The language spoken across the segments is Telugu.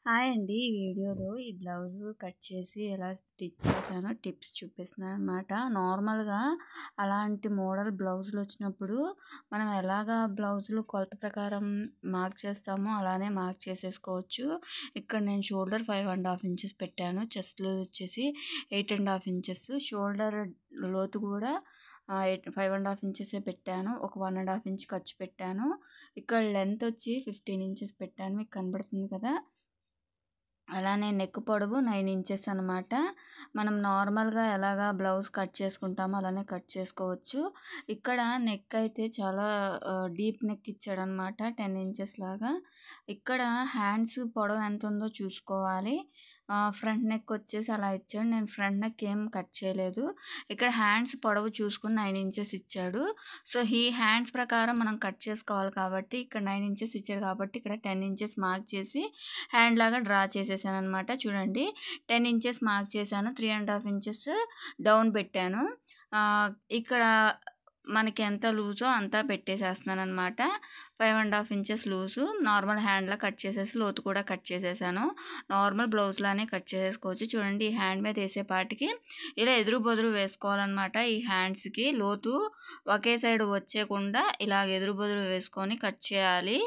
హాయ్ అండి. ఈ వీడియోలో ఈ బ్లౌజ్ కట్ చేసి ఎలా స్టిచ్ చేశానో టిప్స్ చూపిస్తున్నాను అనమాట. నార్మల్‌గా అలాంటి మోడల్ బ్లౌజులు వచ్చినప్పుడు మనం ఎలాగా బ్లౌజులు కొలత ప్రకారం మార్క్ చేస్తామో అలానే మార్క్ చేసేసుకోవచ్చు. ఇక్కడ నేను షోల్డర్ 5½ ఇంచెస్ పెట్టాను. చెస్ట్ లూజ్ వచ్చేసి 8½ ఇంచెస్. షోల్డర్ లోతు కూడా 5½ ఇంచెసే పెట్టాను. ఒక 1½ ఇంచ్ ఖర్చు పెట్టాను. ఇక్కడ లెంత్ వచ్చి 15 ఇంచెస్ పెట్టాను. మీకు కనబడుతుంది కదా! అలానే నెక్ పొడవు 9 ఇంచెస్ అనమాట. మనం నార్మల్‌గా ఎలాగా బ్లౌజ్ కట్ చేసుకుంటామో అలానే కట్ చేసుకోవచ్చు. ఇక్కడ నెక్ అయితే చాలా డీప్ నెక్ ఇచ్చాడనమాట. 10 ఇంచెస్ లాగా. ఇక్కడ హ్యాండ్స్ పొడవు ఎంత ఉందో చూసుకోవాలి. ఫ్రంట్ నెక్ వచ్చేసి అలా ఇచ్చాడు. నేను ఫ్రంట్ నెక్ ఏం కట్ చేయలేదు. ఇక్కడ హ్యాండ్స్ పొడవు చూసుకుని 9 ఇంచెస్ ఇచ్చాడు. సో, ఈ హ్యాండ్స్ ప్రకారం మనం కట్ చేసుకోవాలి కాబట్టి ఇక్కడ 9 ఇంచెస్ ఇచ్చాడు కాబట్టి ఇక్కడ 10 ఇంచెస్ మార్క్ చేసి హ్యాండ్ లాగా డ్రా చేసేసాను అనమాట. చూడండి 10 ఇంచెస్ మార్క్ చేశాను. 3½ ఇంచెస్ డౌన్ పెట్టాను. ఇక్కడ మనకి ఎంత లూజో అంతా పెట్టేసేస్తున్నాను అనమాట. 5½ ఇంచెస్ లూజు నార్మల్ హ్యాండ్లా కట్ చేసేసి లోతు కూడా కట్ చేసేసాను. నార్మల్ బ్లౌజ్లానే కట్ చేసేసుకోవచ్చు. చూడండి ఈ హ్యాండ్ మీద వేసేపాటికి ఇలా ఎదురు బొదురు వేసుకోవాలన్నమాట. ఈ హ్యాండ్స్కి లోతు ఒకే సైడ్ వచ్చేయకుండా ఇలాగ ఎదురు బొదురు వేసుకొని కట్ చేయాలి.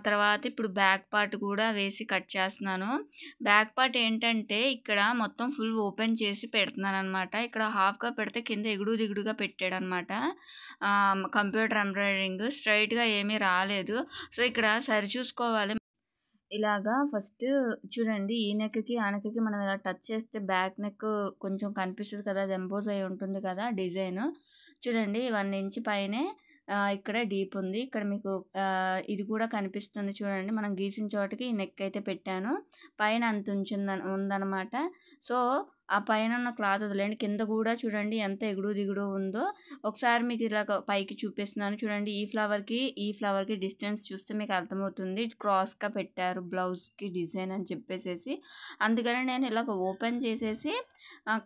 తర్వాత ఇప్పుడు బ్యాక్ పార్ట్ కూడా వేసి కట్ చేస్తున్నాను. బ్యాక్ పార్ట్ ఏంటంటే ఇక్కడ మొత్తం ఫుల్ ఓపెన్ చేసి పెడుతున్నాను అనమాట. ఇక్కడ హాఫ్గా పెడితే కింద ఎగుడు దిగుడుగా పెట్టాడనమాట. కంప్యూటర్ ఎంబ్రాయిడరింగ్ స్ట్రైట్గా ఏమీ రాలేదు. సో, ఇక్కడ సరి చూసుకోవాలి. ఇలాగా ఫస్ట్ చూడండి ఈ నెక్కి ఆ నెక్కి మనం ఇలా టచ్ చేస్తే బ్యాక్ నెక్ కొంచెం కనిపిస్తుంది కదా, అది ఎంబోజ్ అయి ఉంటుంది కదా డిజైన్. చూడండి 1 ఇంచ్ పైనే ఇక్కడ డీప్ ఉంది. ఇక్కడ మీకు ఇది కూడా కనిపిస్తుంది చూడండి. మనం గీసిన చోటకి ఈ నెక్ అయితే పెట్టాను. పైన అంత ఉందన్నమాట. సో, ఆ పైన ఉన్న క్లాత్ వదిలేండి. కింద కూడా చూడండి ఎంత ఎగుడు దిగుడు ఉందో. ఒకసారి మీకు ఇలాగ పైకి చూపిస్తున్నాను చూడండి. ఈ ఫ్లవర్కి డిస్టెన్స్ చూస్తే మీకు అర్థమవుతుంది. క్రాస్గా పెట్టారు బ్లౌజ్కి డిజైన్ అని చెప్పేసేసి. అందుకని నేను ఇలాగ ఓపెన్ చేసేసి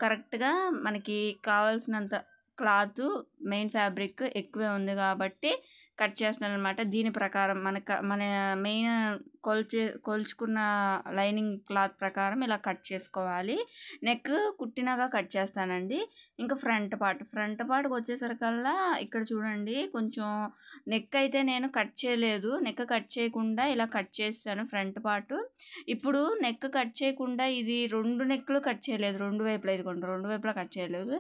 కరెక్ట్గా మనకి కావాల్సినంత క్లాత్ మెయిన్ ఫ్యాబ్రిక్ ఎక్కువే ఉంది కాబట్టి కట్ చేస్తున్నాను అనమాట. దీని ప్రకారం మన మెయిన్ కొలుచుకున్న లైనింగ్ క్లాత్ ప్రకారం ఇలా కట్ చేసుకోవాలి. నెక్ కుట్టినాగా కట్ చేస్తానండి. ఇంకా ఫ్రంట్ పార్ట్కి వచ్చేసరికల్లా ఇక్కడ చూడండి కొంచెం నెక్ అయితే నేను కట్ చేయలేదు. నెక్ కట్ చేయకుండా ఇలా కట్ చేస్తాను ఫ్రంట్ పార్ట్. ఇప్పుడు నెక్ కట్ చేయకుండా ఇది 2 నెక్లు కట్ చేయలేదు. 2 వైపులా ఇదిగోండి 2 వైపులా కట్ చేయలేదు.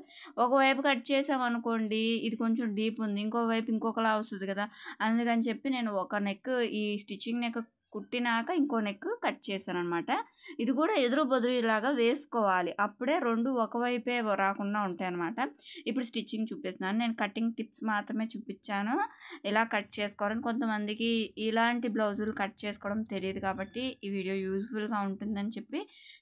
ఒకవైపు కట్ చేసామనుకోండి ఇది కొంచెం డీప్ ఉంది. ఇంకోవైపు ఇంకొకలా వస్తుంది కదా, అందుకని చెప్పి నేను ఒక నెక్ ఈ స్టిచ్చింగ్ నెక్ కుట్టినాక ఇంకో నెక్ కట్ చేశాను అనమాట. ఇది కూడా ఎదురు బొదురు ఇలాగా వేసుకోవాలి. అప్పుడే 2 ఒకవైపే రాకుండా ఉంటాయి అనమాట. ఇప్పుడు స్టిచ్చింగ్ చూపిస్తున్నాను. నేను కటింగ్ టిప్స్ మాత్రమే చూపించాను. ఇలా కట్ చేసుకోవాలని. కొంతమందికి ఇలాంటి బ్లౌజులు కట్ చేసుకోవడం తెలియదు కాబట్టి ఈ వీడియో యూజ్ఫుల్గా ఉంటుందని చెప్పి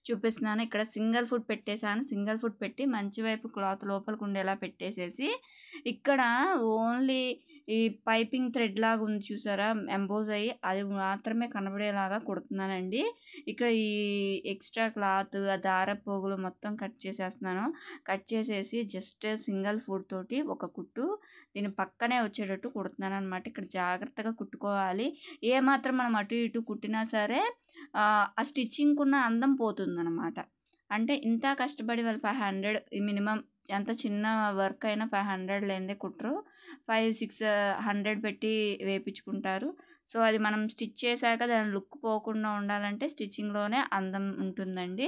చూపిస్తున్నాను. ఇక్కడ సింగిల్ ఫుట్ పెట్టేశాను. సింగిల్ ఫుట్ పెట్టి మంచి వైపు క్లాత్ లోపలికి ఉండేలా పెట్టేసేసి ఇక్కడ ఓన్లీ ఈ పైపింగ్ థ్రెడ్ లాగా ఉంది చూసారా, ఎంబోజ్ అయ్యి అది మాత్రమే కనబడేలాగా కుడుతున్నానండి. ఇక్కడ ఈ ఎక్స్ట్రా క్లాత్ ఆ దార పోగులు మొత్తం కట్ చేసేస్తున్నాను. కట్ చేసేసి జస్ట్ సింగిల్ ఫుట్ తోటి ఒక కుట్టు దీని పక్కనే వచ్చేటట్టు కుడుతున్నాను అనమాట. ఇక్కడ జాగ్రత్తగా కుట్టుకోవాలి. ఏమాత్రం మనం అటు ఇటు కుట్టినా సరే ఆ స్టిచ్చింగ్కి ఉన్న అందం పోతుందన్నమాట. అంటే ఇంత కష్టపడి వాళ్ళు 500 మినిమం ఎంత చిన్న వర్క్ అయినా 500 లేనిదే కుట్టరు. 500-600 పెట్టి వేయించుకుంటారు. సో, అది మనం స్టిచ్ చేశాక దాని లుక్ పోకుండా ఉండాలంటే స్టిచ్చింగ్లోనే అందం ఉంటుందండి.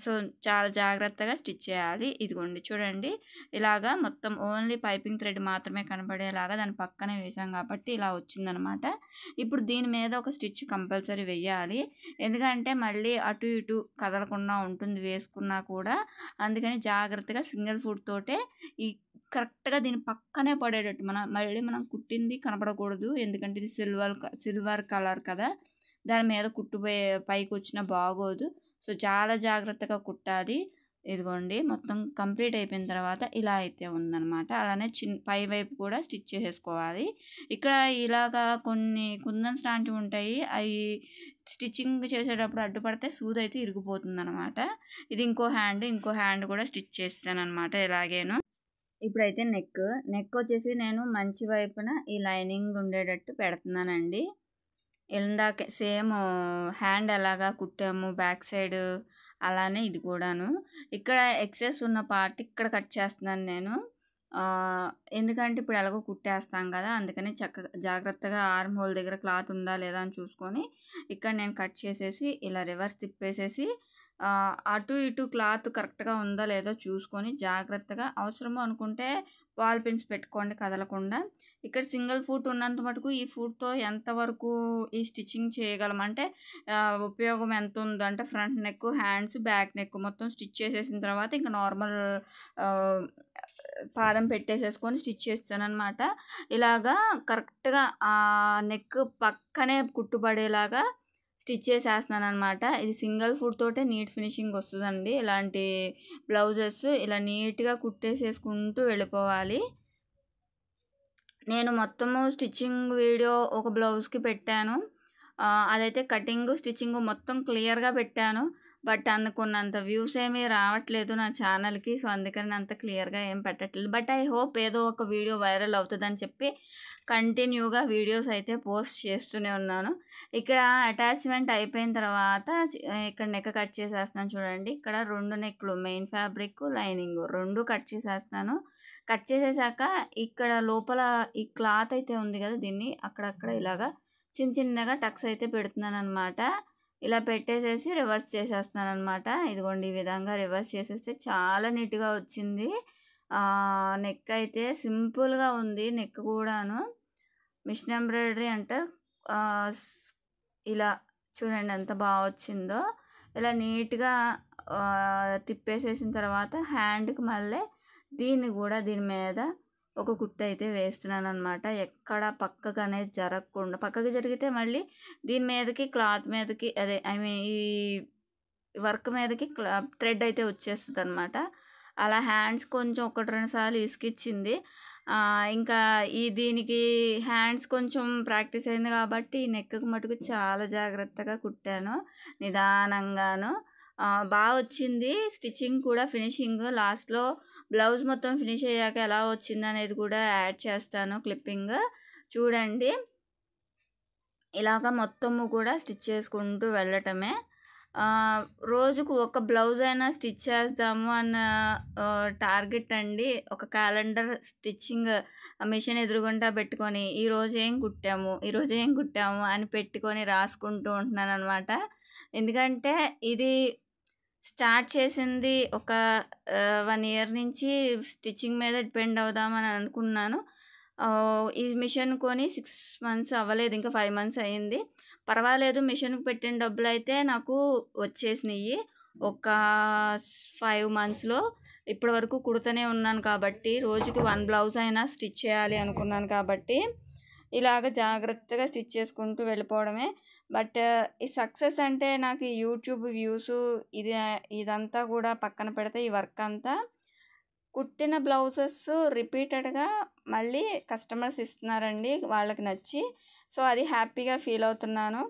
సో, చాలా జాగ్రత్తగా స్టిచ్ చేయాలి. ఇదిగోండి చూడండి ఇలాగా మొత్తం ఓన్లీ పైపింగ్ థ్రెడ్ మాత్రమే కనబడేలాగా దాని పక్కనే వేసాం కాబట్టి ఇలా వచ్చిందనమాట. ఇప్పుడు దీని మీద ఒక స్టిచ్ కంపల్సరీ వేయాలి. ఎందుకంటే మళ్ళీ అటు ఇటు కదలకుండా ఉంటుంది వేసుకున్నా కూడా. అందుకని జాగ్రత్తగా సింగిల్ ఫుట్ తోటే ఈ కరెక్ట్గా దీని పక్కనే పడేటట్టు మళ్ళీ మనం కుట్టింది కనపడకూడదు. ఎందుకంటే ఇది సిల్వర్ కలర్ కదా, దాని మీద పైకి వచ్చినా బాగోదు. సో, చాలా జాగ్రత్తగా కుట్టాలి. ఇదిగోండి మొత్తం కంప్లీట్ అయిపోయిన తర్వాత ఇలా అయితే ఉందన్నమాట. అలానే పై వైపు కూడా స్టిచ్ చేసేసుకోవాలి. ఇక్కడ ఇలాగా కొన్ని కుందన్స్ లాంటివి ఉంటాయి. అవి స్టిచ్చింగ్ చేసేటప్పుడు అడ్డుపడితే సూది అయితే ఇరిగిపోతుంది అనమాట. ఇది ఇంకో హ్యాండ్ కూడా స్టిచ్ చేస్తాను అనమాట ఇలాగేను. ఇప్పుడైతే నెక్ వచ్చేసి నేను మంచి వైపున ఈ లైనింగ్ ఉండేటట్టు పెడుతున్నానండి. ఇందాకే సేమ్ హ్యాండ్ ఎలాగా కుట్టాము బ్యాక్ సైడ్ అలానే ఇది కూడాను. ఇక్కడ ఎక్సెస్ ఉన్న పార్ట్ ఇక్కడ కట్ చేస్తున్నాను నేను. ఎందుకంటే ఇప్పుడు ఎలాగో కుట్టేస్తాం కదా, అందుకని చక్కగా జాగ్రత్తగా ఆర్మ్ హోల్ దగ్గర క్లాత్ ఉందా లేదా అని చూసుకొని ఇక్కడ నేను కట్ చేసేసి ఇలా రివర్స్ తిప్పేసేసి అటు ఇటు క్లాత్ కరెక్ట్గా ఉందో లేదో చూసుకొని జాగ్రత్తగా అవసరము అనుకుంటే వాల్ పిన్స్ పెట్టుకోండి కదలకుండా. ఇక్కడ సింగిల్ ఫూట్ ఉన్నంత మటుకు ఈ ఫూట్తో ఎంతవరకు ఈ స్టిచ్చింగ్ చేయగలం అంటే ఉపయోగం ఎంత ఉందంటే front neck, hands, back neck మొత్తం స్టిచ్ చేసేసిన తర్వాత ఇంకా నార్మల్ పాదం పెట్టేసేసుకొని స్టిచ్ చేస్తాను అనమాట. ఇలాగా కరెక్ట్గా ఆ నెక్ పక్కనే కుట్టుబడేలాగా స్టిచ్ చేసేస్తున్నాను అనమాట. ఇది సింగిల్ ఫుట్ తోటే నీట్ ఫినిషింగ్ వస్తుందండి. ఇలాంటి బ్లౌజెస్ ఇలా నీట్గా కుట్టేసేసుకుంటూ వెళ్ళిపోవాలి. నేను మొత్తము స్టిచ్చింగ్ వీడియో ఒక బ్లౌజ్కి పెట్టాను. అదైతే కటింగ్ స్టిచ్చింగ్ మొత్తం క్లియర్గా పెట్టాను. బట్ అనుకున్నంత వ్యూస్ ఏమీ రావట్లేదు నా ఛానల్కి. సో అందుకని అంత క్లియర్గా ఏం పెట్టట్లేదు. బట్ ఐ హోప్ ఏదో ఒక వీడియో వైరల్ అవుతుందని చెప్పి కంటిన్యూగా వీడియోస్ అయితే పోస్ట్ చేస్తూనే ఉన్నాను. ఇక్కడ అటాచ్మెంట్ అయిపోయిన తర్వాత ఇక్కడ నెక్ కట్ చేసేస్తున్నాను చూడండి. ఇక్కడ 2 నెక్లు, మెయిన్ ఫ్యాబ్రిక్, లైనింగ్ 2 కట్ చేసేస్తాను. కట్ చేసేసాక ఇక్కడ లోపల ఈ క్లాత్ అయితే ఉంది కదా, దీన్ని అక్కడక్కడ ఇలాగా చిన్నగా టక్స్ అయితే పెడుతున్నాను అనమాట. ఇలా పెట్టేసేసి రివర్స్ చేసేస్తున్నాను అనమాట. ఇదిగోండి ఈ విధంగా రివర్స్ చేసేస్తే చాలా నీట్గా వచ్చింది. నెక్ అయితే సింపుల్గా ఉంది. నెక్ కూడాను మిషన్ ఎంబ్రాయిడరీ అంటే ఇలా చూడండి ఎంత బాగా వచ్చిందో. ఇలా నీట్గా తిప్పేసేసిన తర్వాత హ్యాండ్కి మళ్ళీ దీన్ని కూడా దీని మీద ఒక కుట్టు అయితే వేస్తున్నాను అనమాట. ఎక్కడ పక్కకు అనేది జరగకుండా, పక్కకి జరిగితే మళ్ళీ దీని మీదకి క్లాత్ మీదకి అదే ఐ మీన్ ఈ వర్క్ మీదకి థ్రెడ్ అయితే వచ్చేస్తుంది అనమాట. అలా హ్యాండ్స్ కొంచెం 1-2 సార్లు ఇసుకిచ్చింది. ఇంకా దీనికి హ్యాండ్స్ కొంచెం ప్రాక్టీస్ అయింది కాబట్టి ఈ నెక్కి మటుకు చాలా జాగ్రత్తగా కుట్టాను, నిదానంగాను. బాగా వచ్చింది స్టిచ్చింగ్ కూడా. ఫినిషింగ్ లాస్ట్లో బ్లౌజ్ మొత్తం ఫినిష్ అయ్యాక ఎలా వచ్చింది అనేది కూడా యాడ్ చేస్తాను క్లిప్పింగ్ చూడండి. ఇలాగ మొత్తము కూడా స్టిచ్ చేసుకుంటూ వెళ్ళటమే. రోజుకు ఒక బ్లౌజ్ అయినా స్టిచ్ చేద్దాము అన్న టార్గెట్ అండి. ఒక క్యాలెండర్ స్టిచ్చింగ్ మిషన్ ఎదురుగుండా పెట్టుకొని ఈరోజు ఏం కుట్టాము అని పెట్టుకొని రాసుకుంటూ ఉంటున్నాను అనమాట. ఎందుకంటే ఇది స్టార్ట్ చేసింది ఒక 1 ఇయర్ నుంచి స్టిచ్చింగ్ మీద డిపెండ్ అవుదామని అనుకున్నాను. ఈ మిషన్ కొని 6 మంత్స్ అవ్వలేదు, ఇంకా 5 మంత్స్ అయ్యింది. పర్వాలేదు, మిషన్కి పెట్టిన డబ్బులు అయితే నాకు వచ్చేసినాయి ఒక 5 మంత్స్లో. ఇప్పటి వరకు కుడుతూనే ఉన్నాను కాబట్టి రోజుకి 1 బ్లౌజ్ అయినా స్టిచ్ చేయాలి అనుకున్నాను కాబట్టి ఇలాగ జాగ్రత్తగా స్టిచ్ చేసుకుంటూ వెళ్ళిపోవడమే. బట్ ఈ సక్సెస్ అంటే నాకు యూట్యూబ్ వ్యూస్ ఇదంతా కూడా పక్కన పెడితే ఈ వర్క్ అంతా కుట్టిన బ్లౌజెస్ రిపీటెడ్గా మళ్ళీ కస్టమర్స్ ఇస్తున్నారండి వాళ్ళకి నచ్చి. సో అది హ్యాపీగా ఫీల్ అవుతున్నాను.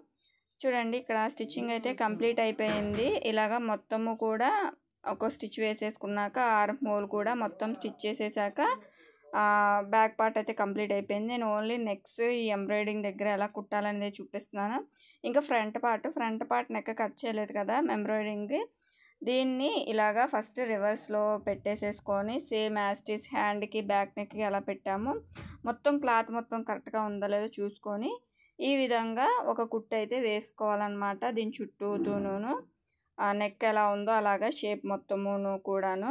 చూడండి ఇక్కడ స్టిచ్చింగ్ అయితే కంప్లీట్ అయిపోయింది. ఇలాగ మొత్తము కూడా ఒక స్టిచ్ వేసేసుకున్నాక ఆర్మ్ హోల్ కూడా మొత్తం స్టిచ్ చేసేసాక బ్యాక్ పార్ట్ అయితే కంప్లీట్ అయిపోయింది. నేను ఓన్లీ నెక్స్ ఈ ఎంబ్రాయిడింగ్ దగ్గర ఎలా కుట్టాలనేది చూపిస్తున్నాను. ఇంకా ఫ్రంట్ పార్ట్ నెక్ కట్ చేయలేదు కదా ఎంబ్రాయిడింగ్, దీన్ని ఇలాగా ఫస్ట్ రివర్స్లో పెట్టేసేసుకొని సేమ్ యాస్టీస్ హ్యాండ్కి బ్యాక్ నెక్కి ఎలా పెట్టామో మొత్తం క్లాత్ మొత్తం కరెక్ట్గా ఉందో లేదో చూసుకొని ఈ విధంగా ఒక కుట్టు అయితే వేసుకోవాలన్నమాట. దీని చుట్టూతూను నెక్ ఎలా ఉందో అలాగా షేప్ మొత్తమును కూడాను.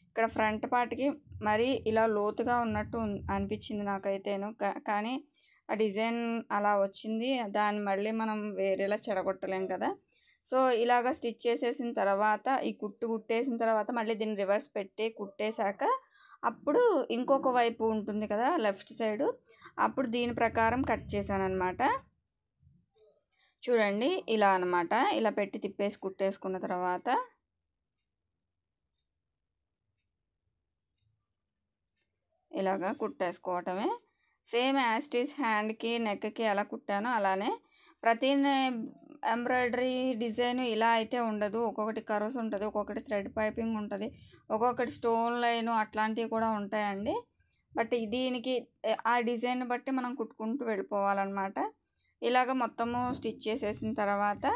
ఇక్కడ ఫ్రంట్ పార్ట్కి మరీ ఇలా లోతుగా ఉన్నట్టు అనిపించింది నాకైతేను, కానీ ఆ డిజైన్ అలా వచ్చింది. దాన్ని మళ్ళీ మనం వేరేలా చెడగొట్టలేం కదా. సో ఇలాగ స్టిచ్ చేసేసిన తర్వాత ఈ కుట్టేసిన తర్వాత మళ్ళీ దీన్ని రివర్స్ పెట్టి కుట్టేశాక అప్పుడు ఇంకొక వైపు ఉంటుంది కదా లెఫ్ట్ సైడు, అప్పుడు దీని ప్రకారం కట్ చేశాను అనమాట. చూడండి ఇలా అనమాట. ఇలా పెట్టి తిప్పేసి కుట్టేసుకున్న తర్వాత ఇలాగా కుట్టేసుకోవటమే. సేమ్ యాస్టీస్ హ్యాండ్కి నెక్కి ఎలా కుట్టానో అలానే. ప్రతి ఎంబ్రాయిడరీ డిజైన్ ఇలా అయితే ఉండదు. ఒక్కొక్కటి కర్వ్స్ ఉంటుంది, ఒక్కొక్కటి థ్రెడ్ పైపింగ్ ఉంటుంది, ఒక్కొక్కటి స్టోన్ లైను అట్లాంటివి కూడా ఉంటాయండి. బట్ దీనికి ఆ డిజైన్ బట్టి మనం కుట్టుకుంటూ వెళ్ళిపోవాలన్నమాట. ఇలాగ మొత్తము స్టిచ్ చేసేసిన తర్వాత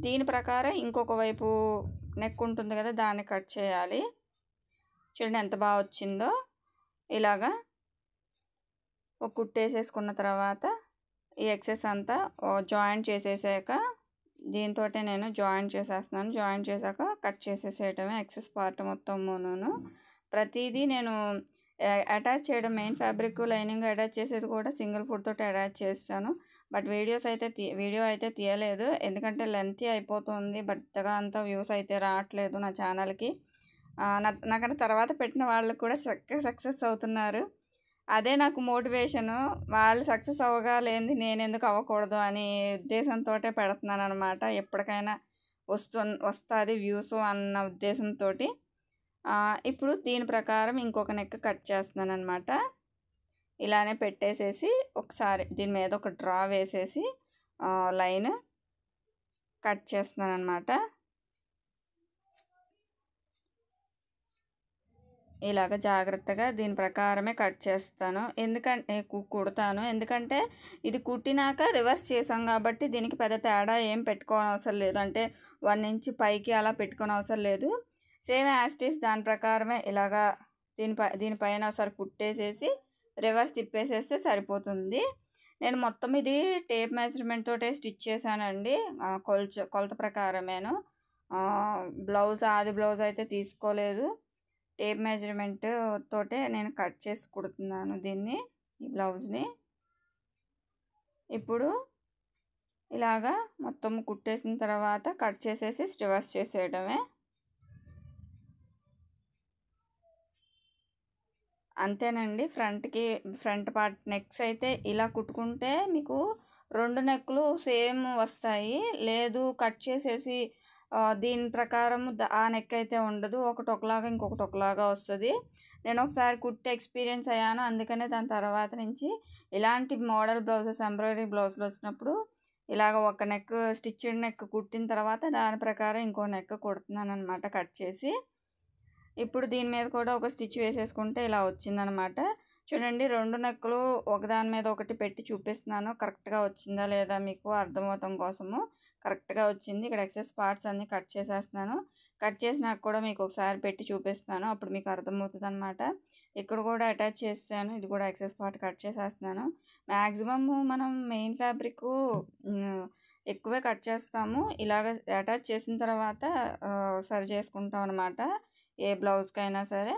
దీని ప్రకారం ఇంకొక వైపు నెక్ ఉంటుంది కదా, దాన్ని కట్ చేయాలి. చూడండి ఎంత బాగా వచ్చిందో. ఇలాగా ఒక కుట్టేసేసుకున్న తర్వాత ఈ ఎక్సెస్ అంతా జాయింట్ చేసేసాక దీంతో నేను జాయింట్ చేసేస్తున్నాను. జాయింట్ చేశాక కట్ చేసేసేయటమే ఎక్సెస్ పార్ట్ మొత్తమును. ప్రతిదీ నేను అటాచ్ చేయడం, మెయిన్ ఫ్యాబ్రిక్ లైనింగ్ అటాచ్ చేసేది కూడా సింగిల్ ఫుట్ తోటి అటాచ్ చేస్తాను. బట్ వీడియో అయితే తీయలేదు, ఎందుకంటే లెంతీ అయిపోతుంది. బట్గా అంతా వ్యూస్ అయితే రావట్లేదు నా ఛానల్కి. నాకన్నా తర్వాత పెట్టిన వాళ్ళు కూడా చక్కగా సక్సెస్ అవుతున్నారు. అదే నాకు మోటివేషను. వాళ్ళు సక్సెస్ అవ్వగాలేంది నేను ఎందుకు అవ్వకూడదు అనే ఉద్దేశంతో పెడుతున్నాను అనమాట. ఎప్పటికైనా వస్తుంది వ్యూస్ అన్న ఉద్దేశంతో. ఇప్పుడు దీని ప్రకారం ఇంకొక నెక్ కట్ చేస్తున్నాను అనమాట. ఇలానే పెట్టేసేసి ఒకసారి దీని మీద ఒక డ్రా వేసేసి లైన్ కట్ చేస్తున్నాను అనమాట. ఇలాగ జాగ్రత్తగా దీని ప్రకారమే కట్ చేస్తాను, ఎందుకంటే కుడతాను. ఎందుకంటే ఇది కుట్టినాక రివర్స్ చేసాం కాబట్టి దీనికి పెద్ద తేడా ఏం పెట్టుకోని అవసరం లేదు. అంటే 1 ఇంచ్ పైకి అలా పెట్టుకోని అవసరం లేదు. సేమ్ యాస్టీస్ దాని ప్రకారమే ఇలాగా దీనిపైన ఒకసారి కుట్టేసేసి రివర్స్ తిప్పేసేస్తే సరిపోతుంది. నేను మొత్తం ఇది టేప్ మెజర్మెంట్ తోటే స్టిచ్ చేశానండి, కొలత ప్రకారమేను. ఆది బ్లౌజ్ అయితే తీసుకోలేదు. టేప్ మెజర్మెంట్ తోటే నేను కట్ చేసి కుడుతున్నాను ఈ బ్లౌజ్ని. ఇప్పుడు ఇలాగా మొత్తం కుట్టేసిన తర్వాత కట్ చేసేసి రివర్స్ చేసేయడమే. అంతేనండి. ఫ్రంట్ పార్ట్ నెక్స్ అయితే ఇలా కుట్టుకుంటే మీకు 2 నెక్కులు సేమ్ వస్తాయి. లేదు కట్ చేసేసి దీని ప్రకారం ఆ నెక్ అయితే ఉండదు, ఒకటి ఒకలాగా ఇంకొకటి ఒకలాగా వస్తుంది. నేను ఒకసారి కుట్టి ఎక్స్పీరియన్స్ అయ్యాను, అందుకనే దాని తర్వాత నుంచి ఇలాంటి మోడల్ బ్లౌజెస్, ఎంబ్రాయిడరీ బ్లౌజులు వచ్చినప్పుడు ఇలాగ ఒక నెక్ స్టిచ్డ్ నెక్ కుట్టిన తర్వాత దాని ప్రకారం ఇంకో నెక్ కుడుతున్నాను అనమాట కట్ చేసి. ఇప్పుడు దీని మీద కూడా ఒక స్టిచ్ వేసేసుకుంటే ఇలా వచ్చిందనమాట. చూడండి 2 నెక్కులు ఒకదాని మీద ఒకటి పెట్టి చూపిస్తున్నాను, కరెక్ట్గా వచ్చిందా లేదా మీకు అర్థమవటం కోసము. కరెక్ట్గా వచ్చింది. ఇక్కడ ఎక్సెస్ పార్ట్స్ అన్నీ కట్ చేసేస్తున్నాను. కట్ చేసినాక కూడా మీకు ఒకసారి పెట్టి చూపిస్తాను, అప్పుడు మీకు అర్థమవుతుంది అనమాట. ఇక్కడ కూడా అటాచ్ చేస్తాను, ఇది కూడా ఎక్సెస్ పార్ట్ కట్ చేసేస్తున్నాను. మ్యాక్సిమమ్ మనం మెయిన్ ఫ్యాబ్రిక్ ఎక్కువే కట్ చేస్తాము. ఇలాగ అటాచ్ చేసిన తర్వాత సరి చేసుకుంటాం అనమాట ఏ బ్లౌజ్కైనా సరే.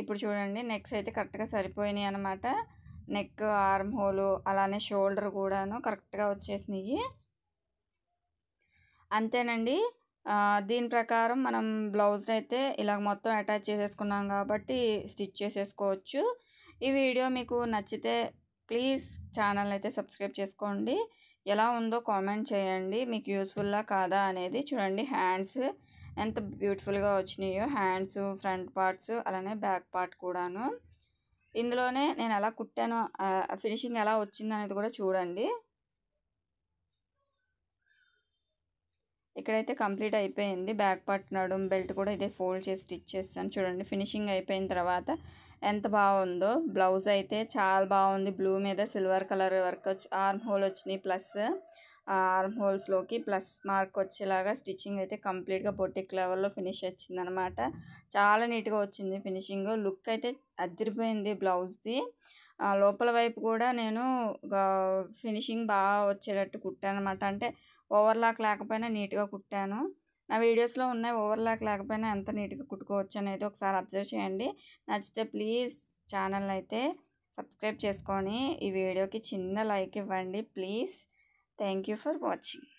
ఇప్పుడు చూడండి నెక్స్ అయితే కరెక్ట్గా సరిపోయినాయి అనమాట. నెక్, ఆర్మ్ హోలు, అలానే షోల్డర్ కూడాను కరెక్ట్గా వచ్చేసినాయి. అంతేనండి. దీని ప్రకారం మనం బ్లౌజ్ అయితే ఇలా మొత్తం అటాచ్ చేసేసుకున్నాం కాబట్టి స్టిచ్ చేసేసుకోవచ్చు. ఈ వీడియో మీకు నచ్చితే ప్లీజ్ ఛానల్ అయితే సబ్స్క్రైబ్ చేసుకోండి. ఎలా ఉందో కామెంట్ చేయండి, మీకు యూస్ఫుల్లా కాదా అనేది. చూడండి హ్యాండ్స్ ఎంత బ్యూటిఫుల్గా వచ్చినాయో, హ్యాండ్స్, ఫ్రంట్ పార్ట్స్, అలానే బ్యాక్ పార్ట్ కూడాను. ఇందులోనే నేను ఎలా కుట్టానో, ఫినిషింగ్ ఎలా వచ్చింది అనేది కూడా చూడండి. ఇక్కడైతే కంప్లీట్ అయిపోయింది. బ్యాక్ పార్ట్, నడుం బెల్ట్ కూడా ఇదే ఫోల్డ్ చేసి స్టిచ్ చేస్తాను. చూడండి ఫినిషింగ్ అయిపోయిన తర్వాత ఎంత బాగుందో. బ్లౌజ్ అయితే చాలా బాగుంది. బ్లూ మీద సిల్వర్ కలర్ వర్క్ వచ్చి ఆర్మ్ హోల్ వచ్చినాయి, ప్లస్ ఆర్మ్ హోల్స్లోకి ప్లస్ మార్క్ వచ్చేలాగా స్టిచ్చింగ్ అయితే కంప్లీట్గా బొటిక్ లెవెల్లో ఫినిష్ వచ్చిందనమాట. చాలా నీట్గా వచ్చింది ఫినిషింగ్. లుక్ అయితే అదిరిపోయింది బ్లౌజ్ది. లోపల వైపు కూడా నేను ఫినిషింగ్ బాగా వచ్చేటట్టు కుట్టాను అనమాట. అంటే ఓవర్లాక్ లేకపోయినా నీట్గా కుట్టాను. నా వీడియోస్లో ఉన్నాయి ఓవర్లాక్ లేకపోయినా ఎంత నీట్గా కుట్టుకోవచ్చు అనేది ఒకసారి అబ్జర్వ్ చేయండి. నచ్చితే ప్లీజ్ ఛానల్ అయితే సబ్స్క్రైబ్ చేసుకొని ఈ వీడియోకి చిన్న లైక్ ఇవ్వండి please. Thank you for watching.